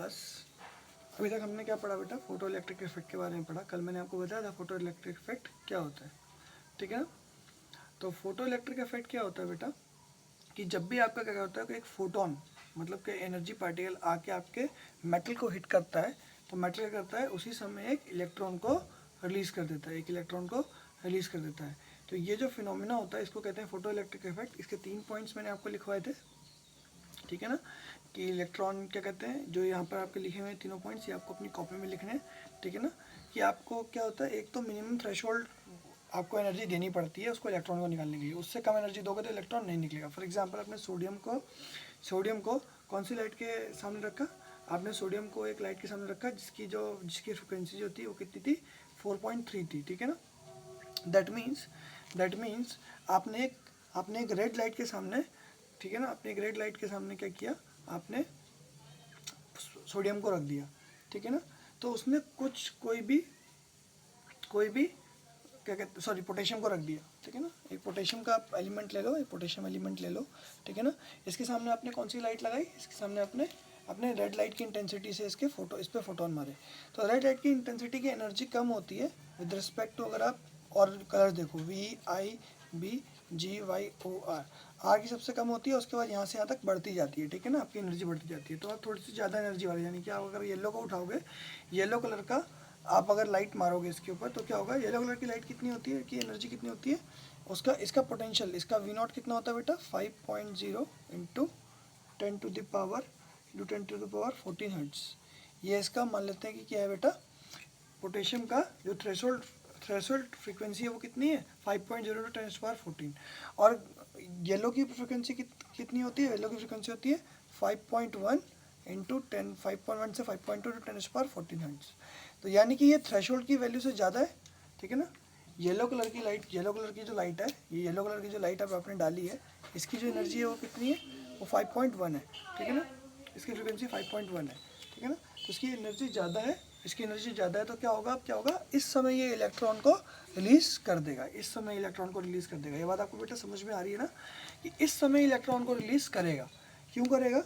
Class. अभी तक हमने क्या पढ़ा बेटा? फोटो इलेक्ट्रिक इफेक्ट के बारे में पढ़ा। कल मैंने आपको बताया था फोटो इलेक्ट्रिक इफेक्ट क्या होता है, ठीक है ना। तो फोटो इलेक्ट्रिक इफेक्ट क्या होता है बेटा कि जब भी आपका क्या होता है कि एक फोटोन मतलब कि एनर्जी पार्टिकल आके आपके मेटल को हिट करता है, तो मेटल क्या करता है उसी समय एक इलेक्ट्रॉन को रिलीज़ कर देता है, एक इलेक्ट्रॉन को रिलीज़ कर देता है। तो ये जो फिनोमिना होता है इसको कहते हैं फोटो इलेक्ट्रिक इफेक्ट। इसके 3 पॉइंट्स मैंने आपको लिखवाए थे, ठीक है ना, कि इलेक्ट्रॉन क्या कहते हैं, जो यहाँ पर आपके लिखे हुए हैं तीनों पॉइंट्स, ये आपको अपनी कॉपी में लिखने हैं, ठीक है ना। कि आपको क्या होता है, एक तो मिनिमम थ्रेशोल्ड आपको एनर्जी देनी पड़ती है उसको इलेक्ट्रॉन को निकालने के लिए, उससे कम एनर्जी दोगे तो इलेक्ट्रॉन नहीं निकलेगा। फॉर एग्जांपल आपने सोडियम को कौन सी लाइट के सामने रखा? आपने सोडियम को एक लाइट के सामने रखा जिसकी फ्रिक्वेंसी जो थी वो कितनी थी? 4.3 थी, ठीक है ना। दैट मीन्स आपने एक रेड लाइट के सामने, ठीक है ना, आपने एक रेड लाइट के सामने क्या किया, आपने सोडियम को रख दिया, ठीक है ना। तो उसने कोई भी क्या कहते, सॉरी, पोटेशियम को रख दिया, ठीक है ना। एक पोटेशियम का आप एलिमेंट ले लो, एक पोटेशियम एलिमेंट ले लो, ठीक है ना। इसके सामने आपने कौन सी लाइट लगाई? इसके सामने अपने रेड लाइट की इंटेंसिटी से इस पर फोटोन मारे। तो रेड लाइट की इंटेंसिटी की एनर्जी कम होती है विद रिस्पेक्ट टू, अगर आप और कलर देखो, VIBGYOR, आर की सबसे कम होती है, उसके बाद यहाँ से यहाँ तक बढ़ती जाती है, ठीक है ना, आपकी एनर्जी बढ़ती जाती है। तो आप थोड़ी सी ज़्यादा एनर्जी वाली, यानी कि आप अगर येलो को उठाओगे, येलो कलर का आप अगर लाइट मारोगे इसके ऊपर, तो क्या होगा, येलो कलर की लाइट कितनी होती है, कि एनर्जी कितनी होती है उसका, इसका पोटेंशियल, इसका V0 कितना होता है बेटा? 5.0 into 10 to the power 14 hertz. ये इसका मान लेते हैं कि क्या है बेटा, पोटेशियम का जो थ्रेशोल्ड फ्रीक्वेंसी है वो कितनी है? 5.0 to 10 to the power 14। और येलो की फ्रीक्वेंसी कितनी होती है? येलो की फ्रीक्वेंसी होती है 5.1 इंटू 10, 5.1 से 5.2 to 10 to the power 14 hertz. तो यानी कि ये थ्रेशोल्ड की वैल्यू से ज़्यादा है, ठीक है ना। येलो कलर की जो लाइट है, ये येलो कलर की जो लाइट अब आपने डाली है, इसकी जो एनर्जी है वो कितनी है? वो 5.1 है, ठीक है ना। इसकी फ्रिक्वेंसी 5.1 है, ठीक है ना। तो इसकी एनर्जी ज़्यादा है, तो क्या होगा, इस समय ये इलेक्ट्रॉन को रिलीज़ कर देगा, ये बात आपको बेटा समझ में आ रही है ना, कि इस समय इलेक्ट्रॉन को रिलीज़ करेगा। क्यों करेगा?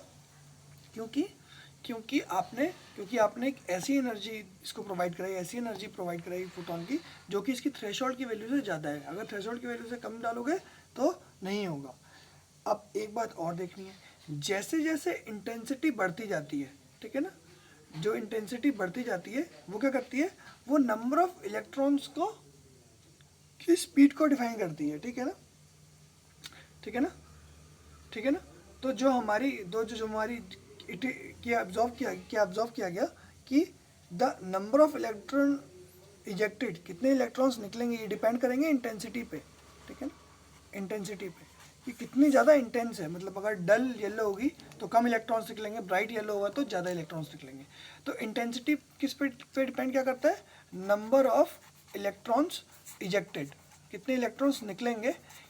क्योंकि आपने एक ऐसी एनर्जी इसको प्रोवाइड कराई फोटोन की, जो कि इसकी थ्रेशोल्ड की वैल्यू से ज़्यादा है। अगर थ्रेशोल्ड की वैल्यू से कम डालोगे तो नहीं होगा। अब एक बात और देखनी है, जैसे जैसे इंटेंसिटी बढ़ती जाती है, ठीक है ना, जो इंटेंसिटी बढ़ती जाती है वो क्या करती है, वो नंबर ऑफ इलेक्ट्रॉन्स की स्पीड को डिफाइन करती है, ठीक है ना। तो जो हमारी ऑब्जॉर्व किया गया कि the number of electron ejected, कितने इलेक्ट्रॉन्स निकलेंगे, ये डिपेंड करेंगे इंटेंसिटी पे, ठीक है ना, इंटेंसिटी पे, कि कितनी ज़्यादा इंटेंस है। मतलब अगर डल येलो होगी तो कम इलेक्ट्रॉन्स निकलेंगे, ब्राइट येलो होगा तो ज़्यादा इलेक्ट्रॉन्स निकलेंगे। तो इंटेंसिटी किस पे डिपेंड क्या करता है? नंबर ऑफ इलेक्ट्रॉन्स इजेक्टेड, कितने इलेक्ट्रॉन्स निकलेंगे,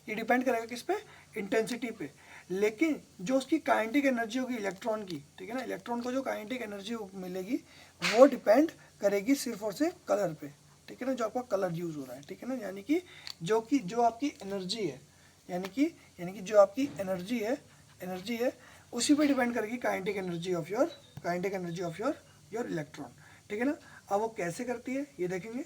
ये डिपेंड करेगा किस पे? इंटेंसिटी पे। लेकिन जो उसकी काइनेटिक एनर्जी होगी इलेक्ट्रॉन की, ठीक है ना, इलेक्ट्रॉन को जो काइनेटिक एनर्जी मिलेगी वो डिपेंड करेगी सिर्फ और सिर्फ कलर पे, ठीक है ना, जो आपका कलर यूज़ हो रहा है, ठीक है ना। यानी कि जो आपकी एनर्जी है, यानी कि जो आपकी एनर्जी है उसी पे डिपेंड करेगी kinetic energy of your electron, ठीक है ना। अब वो कैसे करती है ये देखेंगे,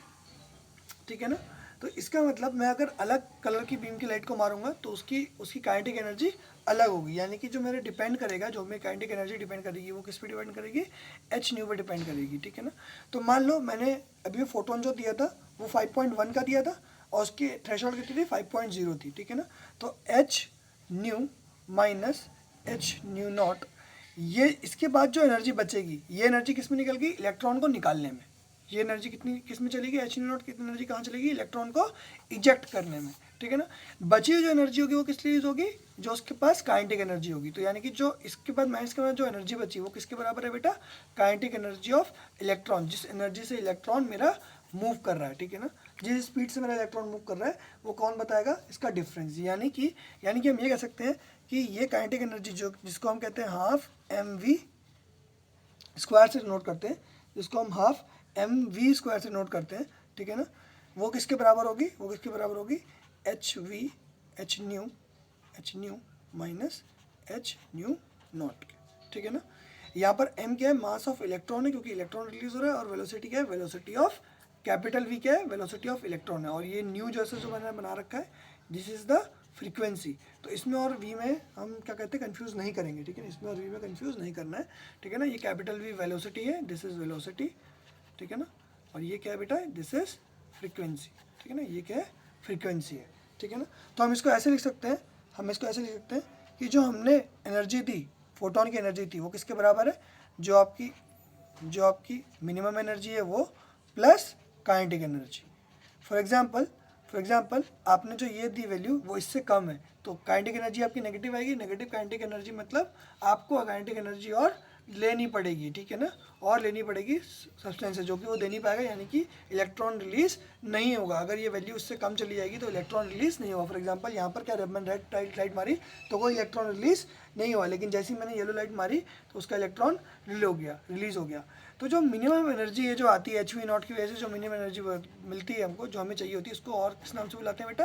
ठीक है ना। तो इसका मतलब मैं अगर अलग कलर की बीम की लाइट को मारूंगा तो उसकी काइनेटिक एनर्जी अलग होगी। यानी कि जो मेरे डिपेंड करेगा, जो मेरी काइनेटिक एनर्जी डिपेंड करेगी वो किस पे डिपेंड करेगी? h पे डिपेंड करेगी, ठीक है ना। तो मान लो मैंने अभी फोटोन जो दिया था वो 5.1 का दिया था और उसकी थ्रेशोल्ड कितनी थी? 5.0 थी, ठीक है ना। तो h माइनस h0, ये इसके बाद जो एनर्जी बचेगी, ये एनर्जी किस में निकल गई? इलेक्ट्रॉन को निकालने में। ये एनर्जी किस में चलेगी? h0 की एनर्जी कहाँ चलेगी? इलेक्ट्रॉन को इजेक्ट करने में, ठीक है ना। बची हुई जो एनर्जी होगी वो किस लिए यूज होगी? जो उसके पास काइनेटिक एनर्जी होगी। तो यानी कि जो इसके बाद माइनस के बाद जो एनर्जी बची वो किसके बराबर है बेटा? काइनेटिक एनर्जी ऑफ इलेक्ट्रॉन, जिस एनर्जी से इलेक्ट्रॉन मेरा मूव कर रहा है, ठीक है ना, जिस स्पीड से मेरा इलेक्ट्रॉन मूव कर रहा है वो कौन बताएगा? इसका डिफरेंस। यानी कि हम ये कह सकते हैं कि ये काइनेटिक एनर्जी जिसको हम कहते हैं हाफ mv स्क्वायर से नोट करते हैं, जिसको हम हाफ mv स्क्वायर से नोट करते हैं, ठीक है ना, वो किसके बराबर होगी? h new minus h new not, ठीक है ना। यहाँ पर m क्या है, मास ऑफ इलेक्ट्रॉन है क्योंकि इलेक्ट्रॉन रिलीज हो रहा है, और वेलोसिटी क्या है, वेलोसिटी ऑफ कैपिटल V क्या है, वेलोसिटी ऑफ इलेक्ट्रॉन है, और ये न्यू जैसे जो मैंने बना रखा है दिस इज द फ्रीक्वेंसी। तो इसमें और V में हम क्या कहते हैं कंफ्यूज नहीं करेंगे, ठीक है, इसमें और V में कंफ्यूज नहीं करना है, ठीक है ना। ये कैपिटल V वेलोसिटी है, दिस इज वेलोसिटी, ठीक है ना, और ये क्या है बेटा, दिस इज फ्रीक्वेंसी, ठीक है ना, ये क्या है, फ्रीक्वेंसी है, ठीक है ना। तो हम इसको ऐसे लिख सकते हैं, हम इसको ऐसे लिख सकते हैं कि जो हमने एनर्जी दी, फोटोन की एनर्जी थी, वो किसके बराबर है, जो आपकी मिनिमम एनर्जी है वो plus kinetic energy. For example आपने जो ये दी वैल्यू वो इससे कम है, तो काइनेटिक एनर्जी आपकी नेगेटिव आएगी। नेगेटिव काइनेटिक एनर्जी मतलब आपको काइनेटिक एनर्जी और लेनी पड़ेगी, ठीक है ना, और लेनी पड़ेगी सब्सटेंस से, जो कि वो दे नहीं पाएगा, यानी कि इलेक्ट्रॉन रिलीज नहीं होगा। अगर ये वैल्यू उससे कम चली जाएगी तो इलेक्ट्रॉन रिलीज नहीं होगा। फॉर एग्जांपल यहाँ पर क्या, मैंने रेड लाइट मारी तो कोई इलेक्ट्रॉन रिलीज नहीं हुआ, लेकिन जैसे ही मैंने येलो लाइट मारी तो उसका इलेक्ट्रॉन रिलीज हो गया। तो जो मिनिमम एनर्जी है जो आती है HV0 की वजह से, जो मिनिमम एनर्जी मिलती है हमको, जो हमें चाहिए होती है, इसको और किस नाम से बुलाते हैं बेटा,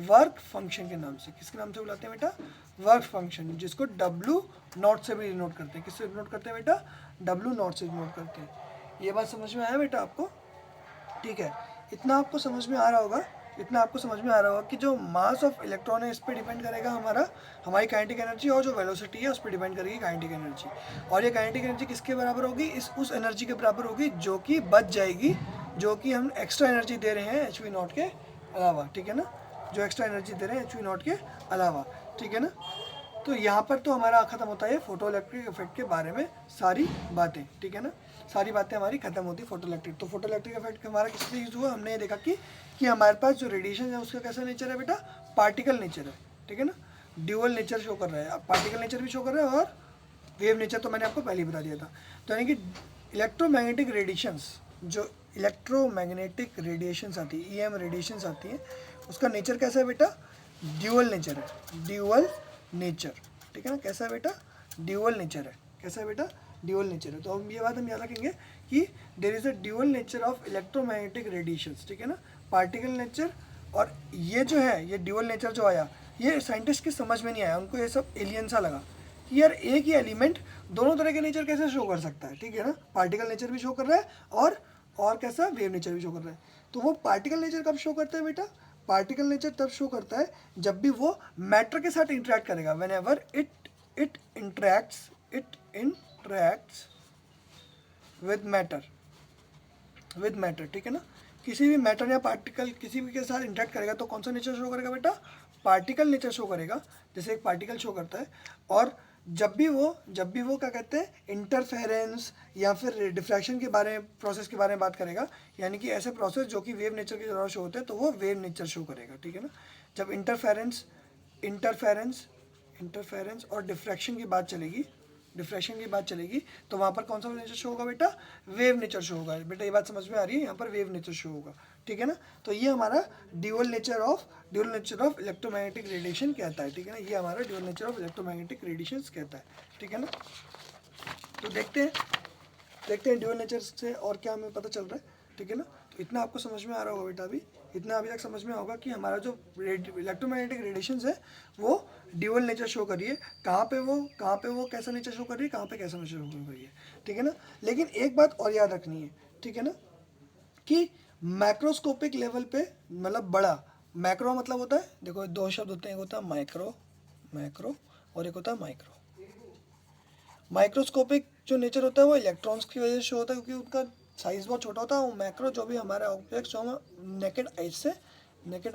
वर्क फंक्शन के नाम से। किसके नाम से बुलाते हैं बेटा, वर्क फंक्शन, जिसको W0 से भी डिनोट करते हैं। किससे डिनोट करते हैं बेटा, W0 से डिनोट करते हैं। ये बात समझ में आया बेटा आपको, ठीक है, इतना आपको समझ में आ रहा होगा, कि जो मास ऑफ इलेक्ट्रॉन है इस पर डिपेंड करेगा हमारी काइनेटिक एनर्जी, और जो वेलोसिटी है उस पर डिपेंड करेगी काइनेटिक एनर्जी। और ये काइनेटिक एनर्जी किसके बराबर होगी, उस एनर्जी के बराबर होगी जो कि बच जाएगी, जो कि हम एक्स्ट्रा एनर्जी दे रहे हैं HV0 के अलावा, ठीक है ना, जो एक्स्ट्रा एनर्जी दे रहे हैं HV0 के अलावा, ठीक है ना। तो यहाँ पर तो हमारा ख़त्म होता है फोटो इलेक्ट्रिक इफेक्ट के बारे में सारी बातें, ठीक है ना, सारी बातें हमारी खत्म होती है फोटो इलेक्ट्रिक। तो फोटो इलेक्ट्रिक इफेक्ट हमारा किस लिए यूज़ हुआ, हमने ये देखा कि हमारे पास जो रेडिएशन है उसका कैसा नेचर है बेटा, पार्टिकल नेचर है, ठीक है ना, ड्यूअल नेचर शो कर रहा है। अब पार्टिकल नेचर भी शो कर रहा है और वेव नेचर तो मैंने आपको पहले ही बता दिया था। तो यानी कि इलेक्ट्रोमैग्नेटिक रेडिएशंस, जो इलेक्ट्रोमैग्नेटिक रेडिएशंस आती है, EM रेडिएशंस आती हैं, उसका नेचर कैसा है बेटा, ड्यूअल नेचर है, ड्यूअल नेचर, ठीक है ना, कैसा है बेटा, ड्यूअल नेचर है, कैसा है बेटा, ड्यूअल नेचर है। तो हम ये बात हम याद रखेंगे कि there is a dual nature of electromagnetic radiations, ठीक है ना, पार्टिकल नेचर। और ये जो है, ये ड्यूअल नेचर जो आया, ये साइंटिस्ट की समझ में नहीं आया, उनको ये सब एलियन सा लगा कि यार एक ही एलिमेंट दोनों तरह के नेचर कैसे शो कर सकता है, ठीक है ना, पार्टिकल नेचर भी शो कर रहा है और कैसा वेव नेचर भी शो कर रहा है। तो वो पार्टिकल नेचर कब शो करता है बेटा, पार्टिकल नेचर तब शो करता है जब भी वो मैटर के साथ इंटरेक्ट करेगा, when ever it interacts with matter, ठीक है ना, किसी भी मैटर या पार्टिकल किसी भी के साथ इंटरेक्ट करेगा तो कौन सा नेचर शो करेगा बेटा, पार्टिकल नेचर शो करेगा, जैसे एक पार्टिकल शो करता है। और जब भी वो क्या कहते हैं, इंटरफेरेंस या फिर डिफ्रैक्शन के बारे में, प्रोसेस के बारे में बात करेगा, यानी कि ऐसे प्रोसेस जो कि वेव नेचर की तरह शो होते हैं, तो वो वेव नेचर शो करेगा, ठीक है ना। जब इंटरफेरेंस और डिफ्रैक्शन की बात चलेगी तो वहाँ पर कौन सा नेचर शो होगा बेटा, वेव नेचर शो होगा। बेटा ये बात समझ में आ रही है, यहाँ पर वेव नेचर शो होगा, ठीक है ना। तो ये हमारा dual nature of electromagnetic radiation कहता है, ठीक है ना, ये हमारा dual nature of electromagnetic radiation कहता है, ठीक है ना। तो देखते हैं ड्यूअल नेचर से और क्या हमें पता चल रहा है, ठीक है ना। तो इतना आपको समझ में आ रहा होगा बेटा, इतना अभी तक समझ में होगा कि हमारा जो इलेक्ट्रोमैग्नेटिक रेडिएशंस है वो ड्यूअल नेचर शो कर रही है, कहाँ पे वो कैसा नेचर शो कर रही है, कहाँ पे कैसा नेचर शो कर रही है, ठीक है ना। लेकिन एक बात और याद रखनी है, ठीक है ना, कि मैक्रोस्कोपिक लेवल पे, मतलब बड़ा, मैक्रो मतलब होता है, देखो दो शब्द होते हैं, एक होता है मैक्रो और एक होता है माइक्रो। माइक्रोस्कोपिक जो नेचर होता है वो इलेक्ट्रॉन्स की वजह से होता है, क्योंकि उनका साइज बहुत छोटा होता है। वो मैक्रो जो भी हमारे ऑब्जेक्ट्स जो हम नेकेड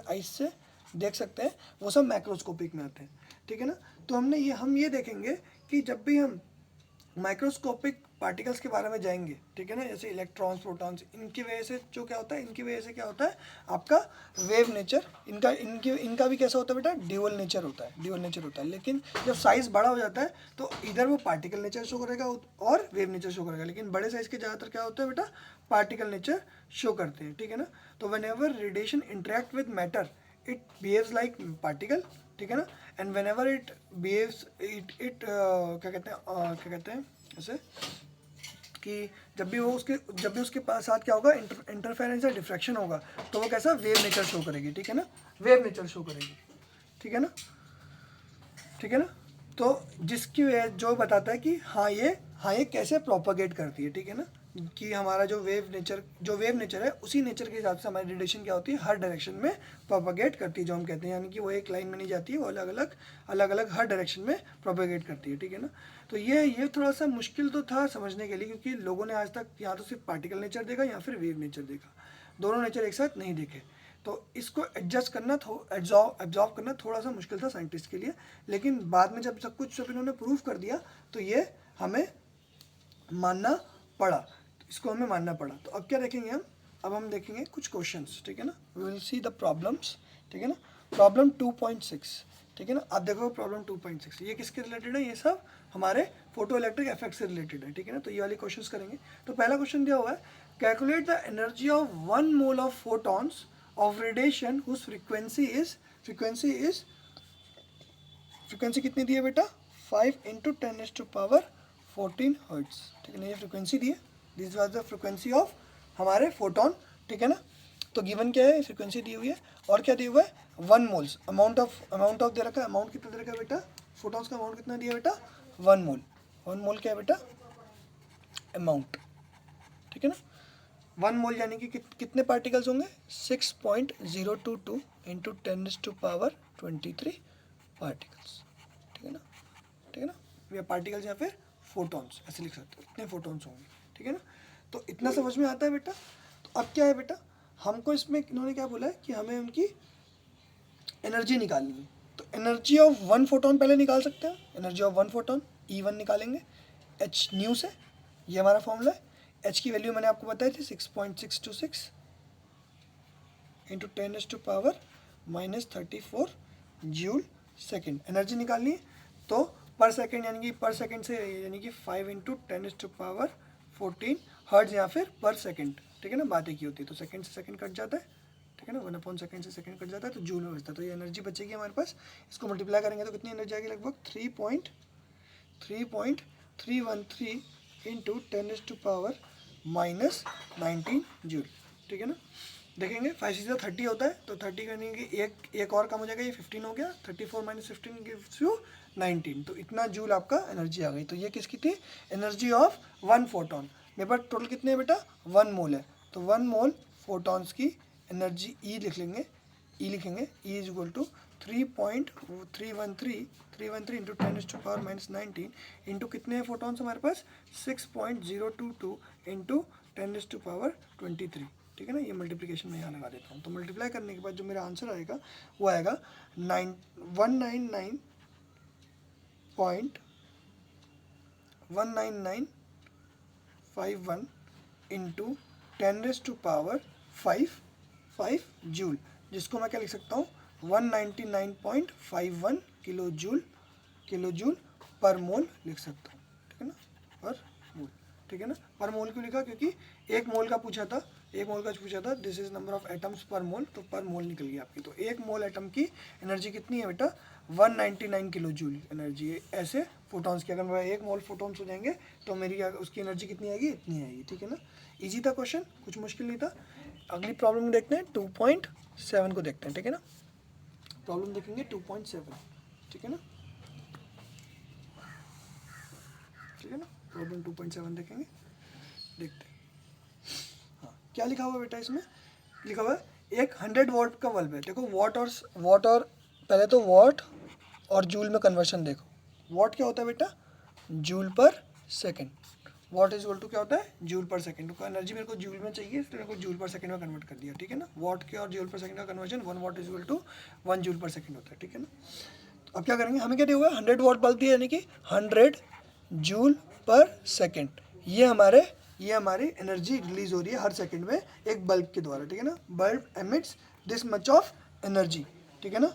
आइज से देख सकते हैं, वो सब मैक्रोस्कोपिक में आते हैं, ठीक है ना। तो हम ये देखेंगे कि जब भी हम माइक्रोस्कोपिक पार्टिकल्स के बारे में जाएंगे, ठीक है ना, जैसे इलेक्ट्रॉन्स, प्रोटॉन्स, इनकी वजह से क्या होता है आपका वेव नेचर, इनका भी कैसा होता है बेटा, ड्यूअल नेचर होता है। लेकिन जब साइज़ बड़ा हो जाता है तो इधर वो पार्टिकल नेचर शो करेगा और वेव नेचर शो करेगा, लेकिन बड़े साइज़ के ज़्यादातर क्या होता है बेटा, पार्टिकल नेचर शो करते हैं, ठीक है ना। तो whenever radiation interact with matter it behaves like particle, ठीक है ना, एंड व्हेनेवर इट बिहेव्स क्या कहते हैं ऐसे, कि जब भी उसके पास साथ क्या होगा, इंटरफेरेंस या डिफ्रैक्शन होगा, तो वो कैसा वेव नेचर शो करेगी, ठीक है ना, वेव नेचर शो करेगी, ठीक है ना। तो जिसकी जो बताता है कि हाँ ये हाँ ये कैसे प्रोपागेट करती है, ठीक है ना, कि हमारा जो वेव नेचर है उसी नेचर के हिसाब से हमारी रेडिएशन क्या होती है, हर डायरेक्शन में प्रोपागेट करती है, जो हम कहते हैं, यानी कि वो एक लाइन में नहीं जाती है, वो अलग अलग हर डायरेक्शन में प्रोपागेट करती है, ठीक है ना। तो ये थोड़ा सा मुश्किल तो था समझने के लिए, क्योंकि लोगों ने आज तक या तो सिर्फ पार्टिकल नेचर देखा या फिर वेव नेचर देखा, दोनों नेचर एक साथ नहीं देखे। तो इसको एडजस्ट करना एब्जॉर्व करना थोड़ा सा मुश्किल था साइंटिस्ट के लिए, लेकिन बाद में जब सब इन्होंने प्रूव कर दिया तो ये हमें मानना पड़ा, इसको हमें मानना पड़ा। तो अब क्या देखेंगे अब हम देखेंगे कुछ क्वेश्चंस, ठीक है ना, we will see the problems, ठीक है ना। प्रॉब्लम 2.6, ठीक है ना, अब देखो प्रॉब्लम 2.6 ये किसके रिलेटेड है, ये सब हमारे फोटो इलेक्ट्रिक इफेक्ट से रिलेटेड है, ठीक है ना। तो ये वाले क्वेश्चंस करेंगे। तो पहला क्वेश्चन दिया हुआ है, calculate the energy of 1 mole of photons of radiation whose frequency कितनी दी है बेटा, 5 × 10⁻14 हर्ट्ज, ठीक है ना, ये फ्रीक्वेंसी दी है, this was the frequency of हमारे फोटोन, ठीक है ना। तो गिवन क्या है, फ्रीक्वेंसी दी हुई है, और क्या दिया हुआ है, 1 मोल्स, अमाउंट ऑफ दे रखा है, अमाउंट कितना दे रखा है बेटा, फोटॉन्स का अमाउंट कितना दिया बेटा, 1 मोल, 1 मोल क्या है बेटा, अमाउंट, ठीक है ना। 1 मोल यानी कि कितने पार्टिकल्स होंगे, 6.022 × 10⁻23 पार्टिकल्स, ठीक है ना, ठीक है ना, या पार्टिकल्स या फिर फोटॉन्स ऐसे लिख सकते हो, इतने फोटॉन्स होंगे, ठीक है ना। तो इतना समझ में आता है बेटा। तो अब क्या है बेटा, हमको इसमें इन्होंने क्या बोला है कि हमें उनकी एनर्जी निकालनी है। तो एनर्जी ऑफ 1 फोटोन पहले निकाल सकते हैं, एनर्जी ऑफ 1 फोटोन E1 निकालेंगे h न्यू से, ये हमारा फॉर्मूला है। h की वैल्यू मैंने आपको बताई थी 6.626 × 10⁻34 जूल सेकेंड, एनर्जी निकालनी है। तो पर सेकेंड यानी कि 5 × 10⁻14 हर्ट्ज या फिर पर सेकेंड, ठीक है ना, बात एक ही होती है। तो सेकेंड से सेकेंड कट जाता है, ठीक है ना, 1/2 सेकेंड से सेकेंड कट जाता है, तो जूल में बचता है। तो ये एनर्जी बचेगी हमारे पास, इसको मल्टीप्लाई करेंगे तो कितनी एनर्जी आएगी, लगभग 3.313 × 10⁻19 जूल, ठीक है ना। देखेंगे 5 से 30 होता है, तो 30 करने की एक और कम हो जाएगा, ये 15 हो गया, 34 - 15 गिव्स यू 19। तो इतना जूल आपका एनर्जी आ गई। तो ये किसकी थी, एनर्जी ऑफ 1 फोटोन। मेरे पास टोटल कितने हैं बेटा, 1 मोल है, तो 1 मोल फोटॉन्स की एनर्जी E लिखेंगे, E is equal to 3.313 × 10⁻19 into कितने फोटॉन्स हमारे पास, 6.022 × 10⁻23, ठीक है ना। ये मल्टीप्लिकेशन में यहाँ लगा देता हूँ। तो मल्टीप्लाई करने के बाद जो मेरा आंसर आएगा वो आएगा 199.19951 × 10⁻5 जूल, जिसको मैं क्या लिख सकता हूँ, 199.51 किलो जूल पर मोल लिख सकता हूँ, ठीक है ना, पर मोल, ठीक है ना। पर मोल क्यों लिखा, क्योंकि एक मोल का पूछा था, this is number of atoms per mole, तो पर मोल निकल गई आपकी। तो 1 मोल एटम की एनर्जी कितनी है बेटा, 199 किलो जूल एनर्जी है। ऐसे फोटॉन्स की अगर मेरा 1 मोल फोटॉन्स हो जाएंगे तो मेरी उसकी एनर्जी कितनी आएगी, इतनी आएगी, ठीक है ना। इजी था क्वेश्चन, कुछ मुश्किल नहीं था। अगली प्रॉब्लम देखते हैं, 2.7 को देखते हैं, ठीक है ना। प्रॉब्लम देखेंगे 2.7, ठीक है ना, ठीक है ना। प्रॉब्लम 2.7 देखेंगे, देखते हैं। हाँ, क्या लिखा हुआ बेटा, इसमें लिखा हुआ है एक 100 वॉट का बल्ब है। देखो वॉट और पहले तो वॉट और जूल में कन्वर्शन देखो। वॉट क्या होता है बेटा, joule per second, watt is equal to क्या होता है, जूल पर सेकेंड। तो एनर्जी मेरे को जूल में चाहिए, इसलिए मेरे को जूल पर सेकेंड में कन्वर्ट कर दिया, ठीक है ना। वॉट के और जूल पर सेकेंड का conversion 1 watt is equal to 1 joule per second होता है, ठीक है ना। तो अब क्या करेंगे, हमें क्या दिया हुआ है, 100 वॉट बल्ब दिया, यानी कि 100 जूल पर सेकेंड। ये हमारी एनर्जी रिलीज हो रही है हर सेकेंड में एक बल्ब के द्वारा, ठीक है ना। Bulb emits this much of energy, ठीक है ना,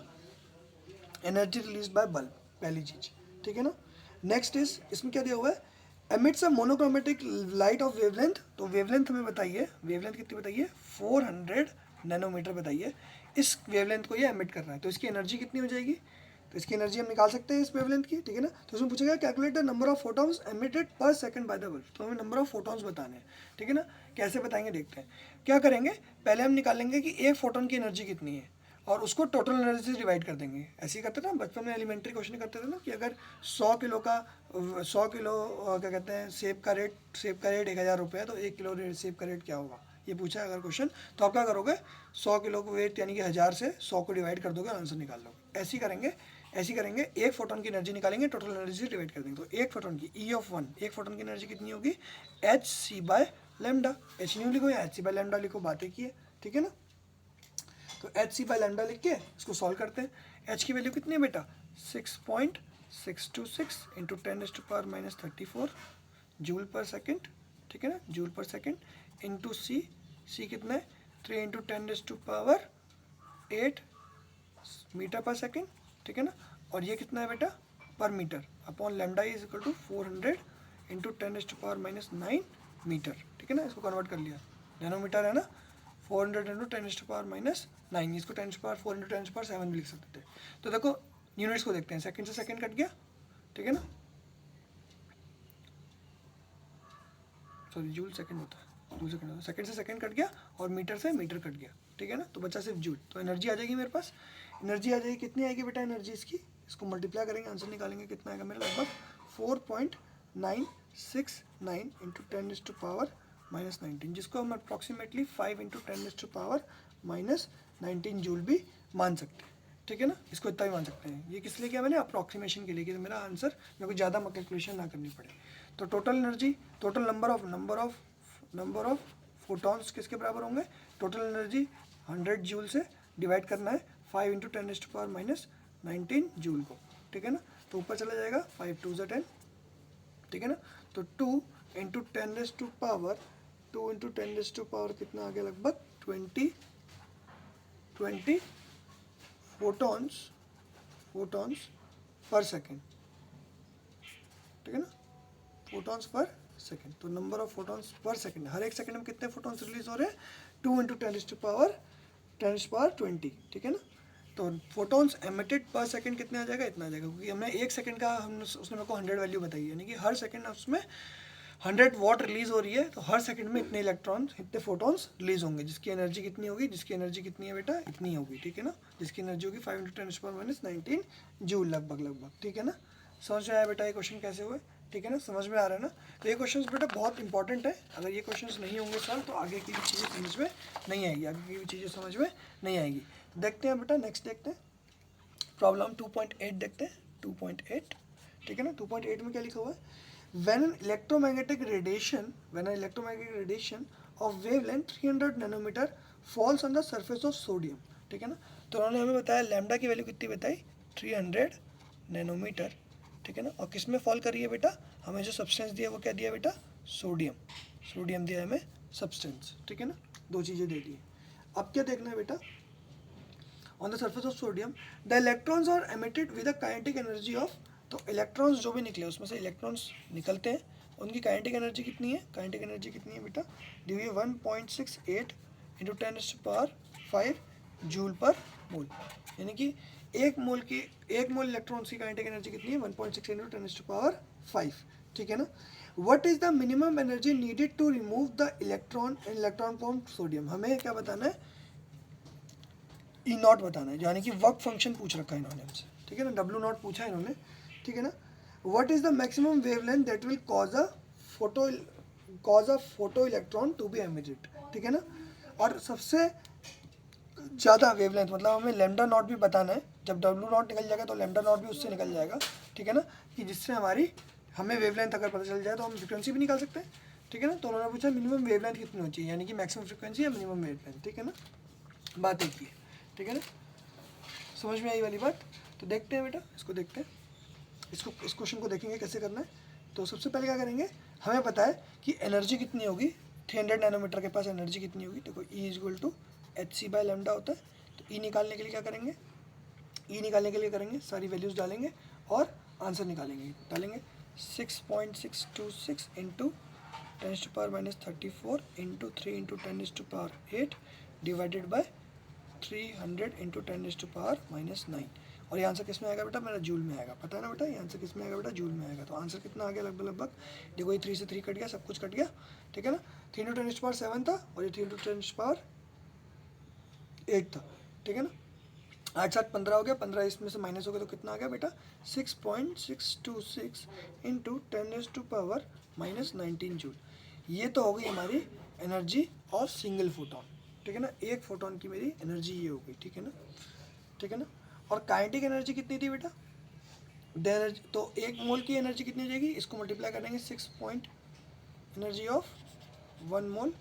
एनर्जी रिलीज बाय बल्ब, पहली चीज, ठीक है ना। नेक्स्ट इज, इसमें क्या दिया हुआ है, emits a monochromatic light of wavelength. तो वेवलेंथ हमें बताइए, वेवलेंथ कितनी बताइए, 400 नैनोमीटर बताइए। इस वेवलेंथ को ये एमिट कर रहा है, तो इसकी एनर्जी कितनी हो जाएगी, तो इसकी एनर्जी हम निकाल सकते हैं इस वेवलेंथ की, ठीक है ना। तो उसमें पूछेगा calculate the number of photons emitted पर सेकंड बाय द बल्ब। तो हमें नंबर ऑफ फोटॉन्स बताने हैं, ठीक है ना। कैसे बताएंगे देखते हैं। क्या करेंगे, पहले हम निकालेंगे कि एक फोटोन की एनर्जी कितनी है, और उसको टोटल एनर्जी से डिवाइड कर देंगे। ऐसे ही करते थे ना बचपन में, एलिमेंट्री क्वेश्चन करते थे ना कि अगर 100 किलो का 100 किलो क्या कहते हैं सेब का रेट 1000 रुपये है, तो 1 किलो सेब का रेट क्या होगा, ये पूछा है अगर क्वेश्चन, तो आप क्या करोगे 100 किलो को वेट यानी कि 1000 से 100 को डिवाइड कर दोगे, आंसर निकाल लोगे। ऐसे ही करेंगे, एक फोटोन की एनर्जी निकालेंगे, टोटल एनर्जी से डिवाइड कर देंगे। तो एक फोटोन की E(1), एक फोटोन की एनर्जी कितनी होगी, hc/λ। h न्यू लिखो या hc/λ लिखो, बात एक ही है, ठीक है ना। तो hc/λ लिख के इसको सॉल्व करते हैं। h की वैल्यू कितनी है बेटा, 6.626 इंटू 10⁻⁻34 जूल पर सेकेंड, ठीक है ना, joule per second, into c कितना है 3 इंटू 10⁻8 मीटर पर सेकेंड, ठीक है ना। और ये कितना है बेटा, per metre, upon lambda is equal to 400 into 10⁻⁹ metre, ठीक है ना। इसको कन्वर्ट कर लिया, नैनोमीटर है ना, 400 इंटू 10⁻⁹, इसको 10⁻4 इंटू 10⁻7 भी लिख सकते थे। तो देखो यूनिट्स को देखते हैं, सेकंड से सेकंड कट गया, ठीक है ना, सॉरी जूल सेकंड होता है, जूल सेकंड होता है, सेकंड से सेकंड कट गया और मीटर से मीटर कट गया, ठीक है ना, तो बचा सिर्फ जूल। तो एनर्जी आ जाएगी मेरे पास, एनर्जी आ जाएगी, कितनी आएगी बेटा एनर्जी इसकी, इसको मल्टीप्लाई करेंगे, आंसर निकालेंगे, कितना आएगा मेरा लगभग 4.969 इंटू 10⁻⁻19, जिसको हम अप्रॉक्सीमेटली 5 इंटू 10⁻⁻19 जूल भी मान सकते हैं, ठीक है ना। इसको इतना भी मान सकते हैं, ये किस लिए किया मैंने, अप्रॉक्सीमेशन के लिए, कि मेरा आंसर मेरे को ज़्यादा कैलकुलेशन ना करनी पड़े। तो total energy, total number of photons किसके बराबर होंगे, टोटल एनर्जी 100 जूल से डिवाइड करना है 5 इंटू 10⁻⁻19 जूल को, ठीक है ना। तो ऊपर चला जाएगा 5 2 ज़ा 10, ठीक है ना। तो 2 इंटू 10⁻⁻ कितना आ गया, लगभग 20 फोटॉन्स पर सेकेंड, ठीक है ना, फोटॉन्स पर सेकेंड। तो number of photons per second, हर एक सेकेंड में कितने फोटॉन्स रिलीज हो रहे हैं, 2 इंटू 10⁻20, ठीक है ना। तो फोटॉन्स एमिटेड पर सेकेंड कितने आ जाएगा, इतना आ जाएगा, क्योंकि हमने एक सेकेंड का उसने मेरे को 100 वैल्यू बताई है, यानी कि हर सेकेंड उसमें 100 वॉट रिलीज हो रही है, तो हर सेकंड में इतने इलेक्ट्रॉन्स, इतने फोटॉन्स रिलीज होंगे, जिसकी एनर्जी कितनी होगी, जिसकी एनर्जी कितनी है बेटा, इतनी होगी, ठीक है ना, जिसकी एनर्जी होगी 5 इंटू 10⁻⁻19 जूल लगभग, ठीक है ना। समझ में आया बेटा ये क्वेश्चन कैसे हुए, ठीक है ना, समझ में आ रहा है ना। तो ये क्वेश्चन बेटा बहुत इंपॉर्टेंट है, अगर ये क्वेश्चन नहीं होंगे सर तो आगे की भी चीज़ें समझ में नहीं आएगी, देखते हैं बेटा, नेक्स्ट देखते हैं प्रॉब्लम 2.8 देखते हैं, 2.8, ठीक है ना। 2.8 में क्या लिखा हुआ है, when an electromagnetic radiation of wavelength 300 nanometer falls on the surface of sodium, ठीक है ना। तो उन्होंने हमें बताया लैम्डा की वैल्यू कितनी बताई, 300 नैनोमीटर, ठीक है ना। और किस में फॉल करी है बेटा, हमें जो सब्सटेंस दिया वो क्या दिया बेटा, सोडियम दिया हमें सब्सटेंस, ठीक है ना, दो चीज़ें दे दी। अब क्या देखना है बेटा, on the surface of sodium the electrons are emitted with the kinetic energy of, तो इलेक्ट्रॉन्स जो भी निकले उसमें से इलेक्ट्रॉन्स निकलते हैं, उनकी काइनेटिक एनर्जी कितनी है, बेटा दी हुई है 1.68 इंटू 10⁻5 जूल पर मोल, यानी कि एक मोल इलेक्ट्रॉन्स की काइनेटिक एनर्जी कितनी है, 1.6 इंटू 10⁻5, ठीक है ना। What is the minimum energy needed to remove the electron from sodium, हमें क्या बताना है, E0 बताना है, यानी कि वर्क फंक्शन पूछ रखा है इन्होंने हमसे, ठीक है ना, W0 पूछा है इन्होंने, ठीक है ना। What is the maximum wavelength that will cause a photo electron to be emitted, ठीक है ना। और सबसे ज़्यादा वेवलेंथ मतलब हमें लैम्डा नॉट भी बताना है, जब W0 निकल जाएगा तो लैम्डा नॉट भी उससे निकल जाएगा, ठीक है ना, कि जिससे हमें वेवलेंथ अगर पता चल जाए तो हम फ्रिक्वेंसी भी निकाल सकते हैं, ठीक है ना। तो उन्होंने पूछा मिनिमम वेवलेंथ कितनी होनी चाहिए, यानी कि मैक्सिमम फ्रिक्वेंसी या मिनिमम वेवलेंथ, ठीक है ना, बात एक ही है, ठीक है ना, समझ में आई वाली बात। तो देखते हैं बेटा, इसको देखते हैं, इस क्वेश्चन को देखेंगे कैसे करना है। तो सबसे पहले क्या करेंगे, हमें पता है कि एनर्जी कितनी होगी, 300 नैनोमीटर के पास एनर्जी कितनी होगी, देखो E इक्वल टू hc/λ होता है। तो E निकालने के लिए क्या करेंगे, सारी वैल्यूज़ डालेंगे और आंसर डालेंगे 6.626 into 10⁻⁻34 into 3 into 10⁸ divided by 300 into 10⁻⁻9, और ये आंसर किस में आएगा बेटा, मेरा जूल में आएगा, पता है ना बेटा, ये आंसर किस में आएगा बेटा, जूल में आएगा। तो आंसर कितना आ गया, लगभग देखो ये 3 से 3 कट गया, सब कुछ कट गया, ठीक है ना। 3 इंटू 10⁻7 था और ये 3 इंटू 10⁻8 था, ठीक है ना। 8 7 15 हो गया, 15 इसमें से माइनस हो गया तो कितना आ गया बेटा 6.626 इंटू 10⁻⁻19 जूल। ये तो हो गई हमारी एनर्जी ऑफ सिंगल फोटोन, ठीक है ना, एक फोटोन की मेरी एनर्जी ये हो गई, ठीक है ना, ठीक है ना। और काइनेटिक एनर्जी कितनी थी बेटा, एनर्जी तो एक मोल की एनर्जी कितनी हो जाएगी, इसको मल्टीप्लाई करेंगे 6 point energy of 1 mole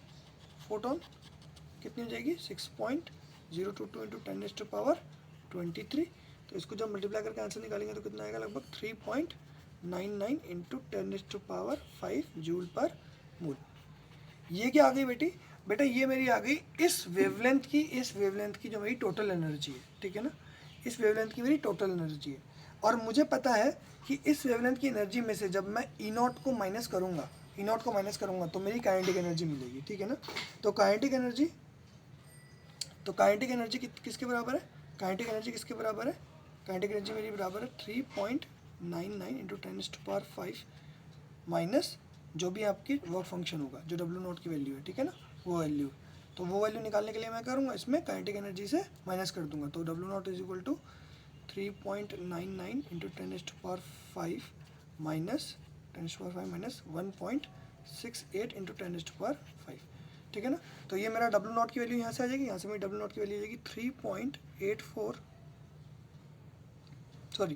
photon कितनी हो जाएगी 6.022 इंटू 10⁻23। तो इसको जब मल्टीप्लाई करके आंसर निकालेंगे तो कितना आएगा, लगभग 3.99 इंटू 10⁵ जूल पर मोल। ये क्या आ गई बेटा ये मेरी आ गई इस वेवलेंथ की जो मेरी टोटल एनर्जी है, ठीक है ना, इस वेवलेंथ की मेरी टोटल एनर्जी है। और मुझे पता है कि इस वेवलेंथ की एनर्जी में से जब मैं ई नॉट को माइनस करूँगा तो मेरी काइनेटिक एनर्जी मिलेगी, ठीक है ना। तो काइनेटिक एनर्जी किसके बराबर है, काइनेटिक एनर्जी मेरी बराबर है 3.99 इंटू 10⁵ माइनस जो भी आपकी वर्क फंक्शन होगा, जो डब्ल्यू नॉट की वैल्यू है, ठीक है ना, वो वैल्यू। तो वो वैल्यू निकालने के लिए मैं करूँगा इसमें काइनेटिक एनर्जी से माइनस कर दूंगा। तो W naught is equal to 3.99 into 10⁵ minus 1.68 into 10⁵, ठीक है ना। तो ये मेरा डब्ल्यू नॉट की वैल्यू यहाँ से आ जाएगी, यहाँ से मेरी डब्ल्यू नॉट की वैल्यू आ जाएगी 3.84 सॉरी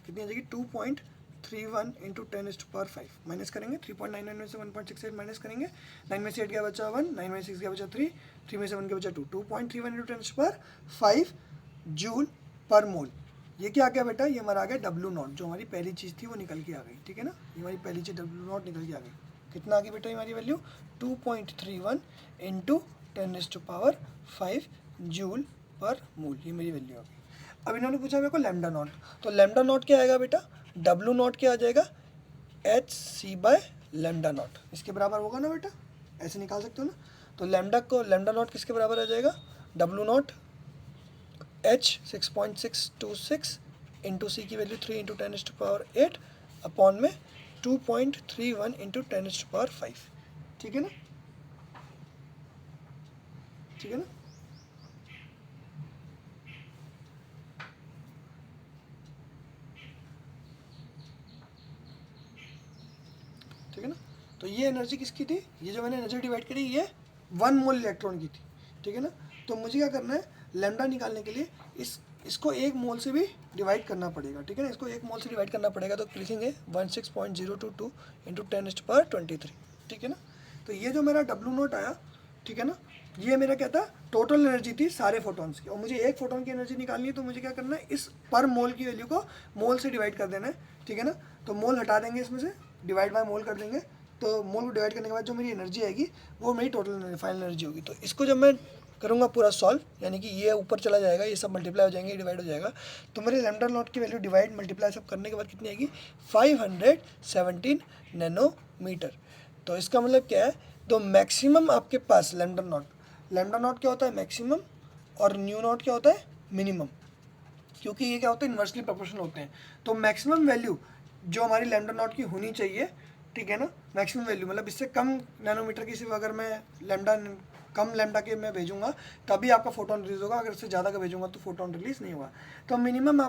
कितनी आ जाएगी 2.31 इंटू 10⁵ माइनस करेंगे 3.99 में से 1.68 माइनस करेंगे, 9 में से 8 गया बचा 1, 9 में से 6 गया बचा 3, 3 में से 1 गया बचा 2, 2.31 इंटू 10⁵ जूल पर मोल। ये क्या आ गया बेटा, ये हमारा आ गया डब्ल्यू नॉट, जो हमारी पहली चीज़ थी वो निकल के आ गई, ठीक है ना, ये हमारी पहली चीज़ डब्ल्यू नॉट निकल के आ गई। कितना आ गई बेटा हमारी वैल्यू 2.31 इंटू 10⁵ जूल पर मोल, ये मेरी वैल्यू आ गई। अब इन्होंने पूछा मेरे को लैम्डा नॉट, तो लैम्डा नॉट क्या आएगा बेटा, डब्ल्यू नॉट क्या आ जाएगा hc/लैम्डा नॉट, इसके बराबर होगा ना बेटा, ऐसे निकाल सकते हो ना। तो लैम्डा नॉट किसके बराबर आ जाएगा, डब्ल्यू नॉट h 6.626 इंटू सी की वैल्यू 3 इंटू 10⁸ अपॉन में 2.31 इंटू 10⁵, ठीक है ना, ठीक है ना। ठीक है ना, तो ये एनर्जी किसकी थी, ये जो मैंने एनर्जी डिवाइड करी ये 1 मोल इलेक्ट्रॉन की थी, ठीक है ना। तो मुझे क्या करना है, लैम्डा निकालने के लिए इसको 1 मोल से भी डिवाइड करना पड़ेगा, ठीक है ना, इसको 1 मोल से डिवाइड करना पड़ेगा। तो लिखेंगे 16.022 इंटू 10⁻23, ठीक है ना। तो ये जो मेरा डब्ल्यू नॉट आया, ठीक है ना, ये मेरा क्या था, टोटल एनर्जी थी सारे फोटॉन्स की, और मुझे एक फोटोन की एनर्जी निकालनी है। तो मुझे क्या करना है, इस पर मोल की वैल्यू को मोल से डिवाइड कर देना है, ठीक है ना। तो मोल हटा देंगे इसमें से, डिवाइड बाय मोल कर देंगे, तो मोल को डिवाइड करने के बाद जो मेरी एनर्जी आएगी वो मेरी टोटल फाइनल एनर्जी होगी। तो इसको जब मैं करूँगा पूरा सॉल्व, यानी कि ये ऊपर चला जाएगा, ये सब मल्टीप्लाई हो जाएंगे, डिवाइड हो जाएगा, तो मेरे लैम्डा नॉट की वैल्यू डिवाइड मल्टीप्लाई सब करने के बाद कितनी आएगी 517 नैनोमीटर। तो इसका मतलब क्या है, तो मैक्सिमम आपके पास लैम्डा नॉट क्या होता है मैक्सिमम, और न्यू नॉट क्या होता है मिनिमम, क्योंकि ये क्या होता है इन्वर्सली प्रोपोर्शनल होते हैं। तो मैक्सिमम वैल्यू जो हमारी लैम्डा नॉट की होनी चाहिए, ठीक है ना, मैक्सिमम वैल्यू मतलब इससे कम नैनोमीटर की सिर्फ अगर मैं कम लैम्डा के मैं भेजूंगा तभी आपका फोटोन रिलीज होगा, अगर इससे ज़्यादा का भेजूंगा तो फोटोन रिलीज नहीं होगा। तो मैक्सिमम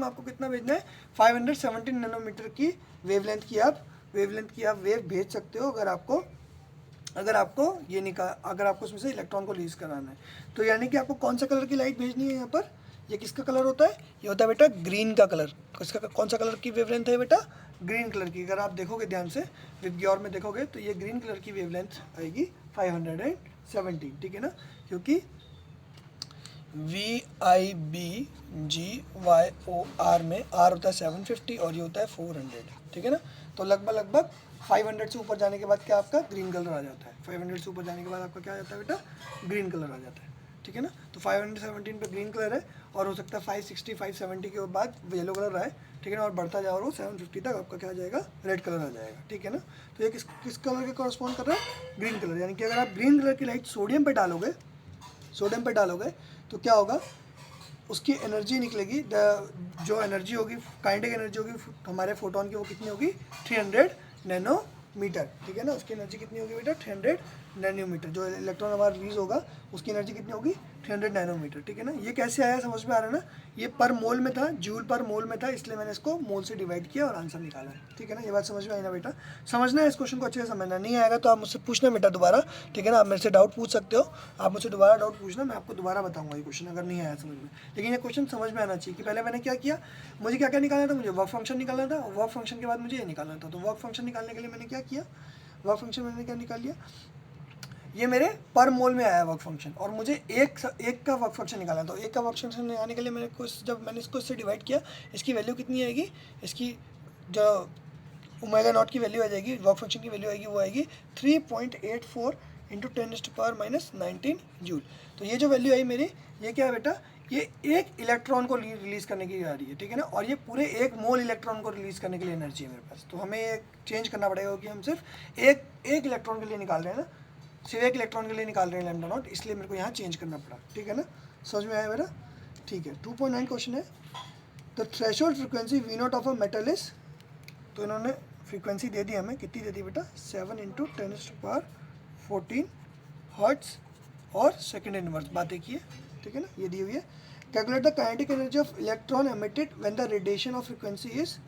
आपको कितना भेजना है 517 नैनोमीटर की वेवलेंथ की आप वेव भेज सकते हो, अगर आपको अगर आपको उसमें से इलेक्ट्रॉन को रिलीज कराना है। तो यानी कि आपको कौन सा कलर की लाइट भेजनी है यहाँ पर, ये किसका कलर होता है, ये होता है बेटा ग्रीन का कलर। इसका कौन सा कलर की वेवलेंथ है बेटा, ग्रीन कलर की। अगर आप देखोगे ध्यान से विबग्योर में देखोगे तो ये ग्रीन कलर की वेवलेंथ आएगी 517, ठीक है ना, क्योंकि VIBGYOR में R होता है 750 और ये होता है 400, ठीक है ना। तो लगभग 500 से ऊपर जाने के बाद क्या आपका ग्रीन कलर आ जाता है, 500 से ऊपर जाने के बाद आपका क्या आ जाता है बेटा ग्रीन कलर आ जाता है, ठीक है ना। तो 517 पे ग्रीन कलर है, और हो सकता है 560 570 के बाद येलो कलर आए, ठीक है ना, और बढ़ता जाओ और 750 तक आपका क्या आ जाएगा रेड कलर आ जाएगा, ठीक है ना। तो ये किस कलर के कॉरस्पॉन्ड कर रहा है, ग्रीन कलर। यानी कि अगर आप ग्रीन कलर की लाइट सोडियम पे डालोगे तो क्या होगा, उसकी एनर्जी निकलेगी, जो एनर्जी होगी काइनेटिक एनर्जी होगी हमारे फोटोन की, वो कितनी होगी 300 नैनो मीटर, ठीक है ना। उसकी एनर्जी कितनी होगी बेटा 300 नैनोमीटर। जो इलेक्ट्रॉन हमारा रिलीज होगा उसकी एनर्जी कितनी होगी 300 नैनोमीटर, ठीक है ना। ये कैसे आया समझ में आ रहा है ना, ये पर मोल में था, जूल पर मोल में था, इसलिए मैंने इसको मोल से डिवाइड किया और आंसर निकाला है, ठीक है ना। ये बात समझ में आई ना बेटा, समझना है इस क्वेश्चन को अच्छे से समझना। नहीं आएगा तो आप मुझसे पूछना बेटा दोबारा, ठीक है ना। आप मेरे से डाउट पूछ सकते हो, आप मुझसे दोबारा डाउट पूछना, मैं आपको दोबारा बताऊंगा ये क्वेश्चन अगर नहीं आया समझ में। लेकिन ये क्वेश्चन समझ में आना चाहिए कि पहले मैंने क्या किया, मुझे क्या क्या निकालना था, मुझे वर्क फंक्शन निकालना था, वर्क फंक्शन के बाद मुझे ये निकालना था। तो वर्क फंक्शन निकालने के लिए मैंने क्या किया, वर्क फंक्शन मैंने क्या निकाल लिया, ये मेरे पर मोल में आया वर्क फंक्शन, और मुझे एक का वर्क फंक्शन निकालना था। तो एक का वर्क फंक्शन निकालने के लिए मैंने जब मैंने इसको इससे डिवाइड किया, इसकी वैल्यू कितनी आएगी, इसकी जो ओमेगा नॉट की वैल्यू आ जाएगी, वर्क फंक्शन की वैल्यू आएगी, वो आएगी 3.84 इंटू 10⁻⁻19 जूल। तो ये जो वैल्यू आई मेरी, ये क्या है बेटा, ये एक इलेक्ट्रॉन को रिलीज़ करने के लिए आ रही है, ठीक है ना। और ये पूरे 1 मोल इलेक्ट्रॉन को रिलीज़ करने के लिए एनर्जी है मेरे पास। तो हमें ये चेंज करना पड़ेगा कि हम सिर्फ एक इलेक्ट्रॉन के लिए निकाल रहे हैं ना, सिर्फ एक इलेक्ट्रॉन के लिए निकाल रहे हैं लैम्डा नॉट, इसलिए मेरे को यहाँ चेंज करना पड़ा, ठीक है ना। समझ में आया मेरा, ठीक है। 2.9 क्वेश्चन है, the threshold frequency v naught of a metal is, तो इन्होंने फ्रीक्वेंसी दे दी हमें, कितनी दे दी बेटा 7 इंटू 10⁻14 हर्ट्स और सेकेंड इनवर्स, बात देखिए, ठीक है ना, ये दी हुई है। Calculate the kinetic energy of electron emitted when the radiation of frequency is,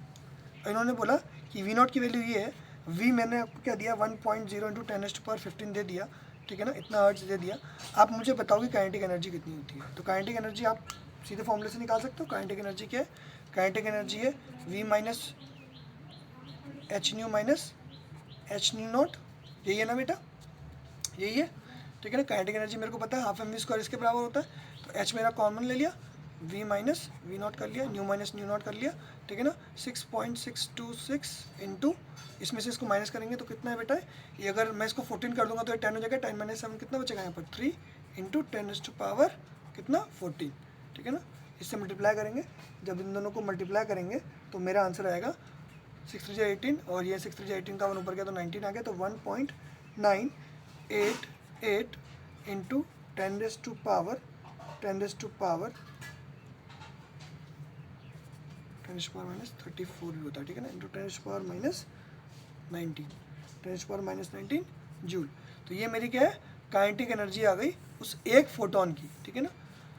इन्होंने बोला कि वी नॉट की वैल्यू ये है, वी मैंने आपको क्या दिया 1.0 इंटू 10⁻15 दे दिया, ठीक है ना, इतना हर्ट्ज दे दिया। आप मुझे बताओ कि काइनेटिक एनर्जी कितनी होती है। तो काइनेटिक एनर्जी आप सीधे फॉर्मूले से निकाल सकते हो। काइनेटिक एनर्जी क्या है, काइनेटिक एनर्जी है v minus h nu minus h nu naught, यही है ना बेटा, यही है, ठीक है ना। काइनेटिक एनर्जी मेरे को पता है, हाफ एम वी स्क्वायर इसके बराबर होता है। तो एच मेरा कॉमन ले लिया, वी माइनस वी नॉट कर लिया, न्यू माइनस न्यू नॉट कर लिया, ठीक है ना। 6.626 इंटू, इसमें से इसको माइनस करेंगे तो कितना है बेटा, ये अगर मैं इसको 14 कर दूंगा तो ये 10 हो जाएगा, 10 - 7 कितना बचेगा यहाँ पर 3 इंटू 10⁻, कितना 14, ठीक है ना। इससे मल्टीप्लाई करेंगे, जब इन दोनों को मल्टीप्लाई करेंगे तो मेरा आंसर आएगा 6 3 18, और ये 6 3 18 का 1 ऊपर गया तो 19 आ गया। तो 1.988 इंटू 10⁻, 10⁻⁻34 भी होता है, ठीक है ना, इंटू 10⁻⁻19 जूल। तो ये मेरी क्या है, काइनेटिक एनर्जी आ गई उस एक फोटोन की, ठीक है ना।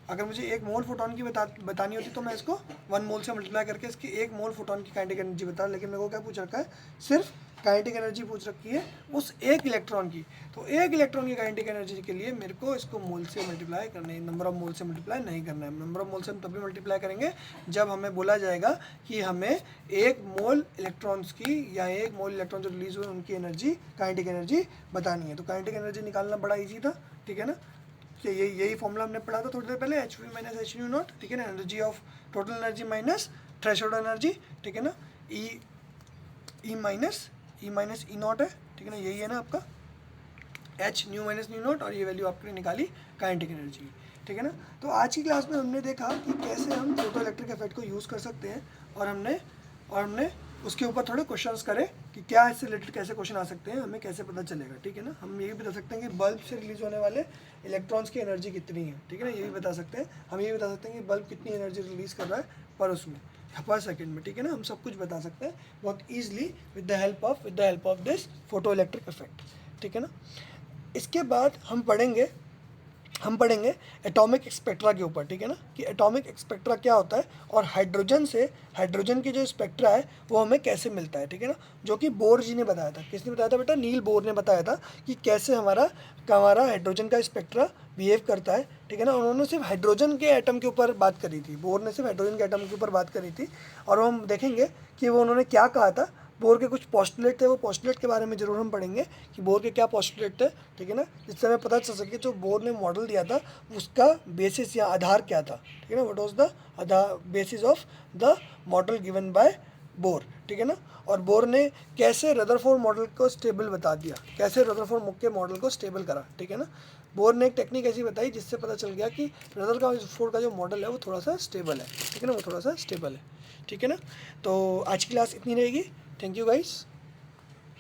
अगर मुझे 1 मोल फोटोन की बतानी होती तो मैं इसको 1 मोल से मल्टीप्लाई करके इसकी 1 मोल फोटोन की काइनेटिक एनर्जी बता, लेकिन मेरे को क्या पूछ रखा है, सिर्फ काइनेटिक एनर्जी पूछ रखी है उस एक इलेक्ट्रॉन की। तो एक इलेक्ट्रॉन की काइनेटिक एनर्जी के लिए मेरे को इसको मोल से मल्टीप्लाई करना है, नंबर ऑफ मोल से मल्टीप्लाई नहीं करना है। नंबर ऑफ मोल से हम तभी मल्टीप्लाई करेंगे जब हमें बोला जाएगा कि हमें 1 मोल इलेक्ट्रॉन्स की या 1 मोल इलेक्ट्रॉन जो रिलीज हुए उनकी एनर्जी, काइनेटिक एनर्जी बतानी है। तो काइनेटिक एनर्जी निकालना बड़ा ईजी था, ठीक है ना। कि यही फॉर्मूला हमने पढ़ा था थोड़ी देर पहले, H we minus h nu not, ठीक है ना, energy of total energy minus threshold energy, ठीक है ना, ई माइनस ई नॉट है, ठीक है ना, यही है ना आपका H nu minus new not, और ये वैल्यू आपने निकाली काइनेटिक एनर्जी, ठीक है ना। तो आज की क्लास में हमने देखा कि कैसे हम फोटो इलेक्ट्रिक इफेक्ट को यूज़ कर सकते हैं, और हमने उसके ऊपर थोड़े क्वेश्चंस करे कि क्या इससे रिलेटेड कैसे क्वेश्चन आ सकते हैं, हमें कैसे पता चलेगा, ठीक है ना। हम ये भी बता सकते हैं कि बल्ब से रिलीज होने वाले इलेक्ट्रॉन्स की एनर्जी कितनी है, ठीक है ना, ये भी बता सकते हैं। हम ये भी बता सकते हैं कि बल्ब कितनी एनर्जी रिलीज़ कर रहा है पर सेकेंड में, ठीक है ना। हम सब कुछ बता सकते हैं बहुत easily with the help of this photo electric effect, ठीक है ना। इसके बाद हम पढ़ेंगे एटॉमिक स्पेक्ट्रा के ऊपर, ठीक है ना, कि एटॉमिक स्पेक्ट्रा क्या होता है, और हाइड्रोजन की जो स्पेक्ट्रा है वो हमें कैसे मिलता है, ठीक है ना, जो कि बोर जी ने बताया था। किसने बताया था बेटा, नील बोर ने बताया था कि कैसे हमारा हाइड्रोजन का स्पेक्ट्रा बिहेव करता है, ठीक है ना। उन्होंने सिर्फ हाइड्रोजन के एटम के ऊपर बात करी थी, बोर ने सिर्फ हाइड्रोजन के एटम के ऊपर बात करी थी, और हम देखेंगे कि वो उन्होंने क्या कहा था। बोर के कुछ पोस्टुलेट थे, वो पोस्टुलेट के बारे में जरूर हम पढ़ेंगे कि बोर के क्या पोस्टुलेट थे, ठीक है ना, जिससे हमें पता चल सके जो बोर ने मॉडल दिया था उसका बेसिस या आधार क्या था, ठीक है ना, what was the basis of the model given by bore, ठीक है ना। और बोर ने कैसे रदरफोर्ड मॉडल को स्टेबल बता दिया, कैसे रदरफोर्ड के मॉडल को स्टेबल करा, ठीक है ना। बोर ने एक टेक्निक ऐसी बताई जिससे पता चल गया कि रदरफोर्ड का जो मॉडल है वो थोड़ा सा स्टेबल है, ठीक है ना, वो थोड़ा सा स्टेबल है, ठीक है ना। तो आज की क्लास इतनी रहेगी। Thank you guys.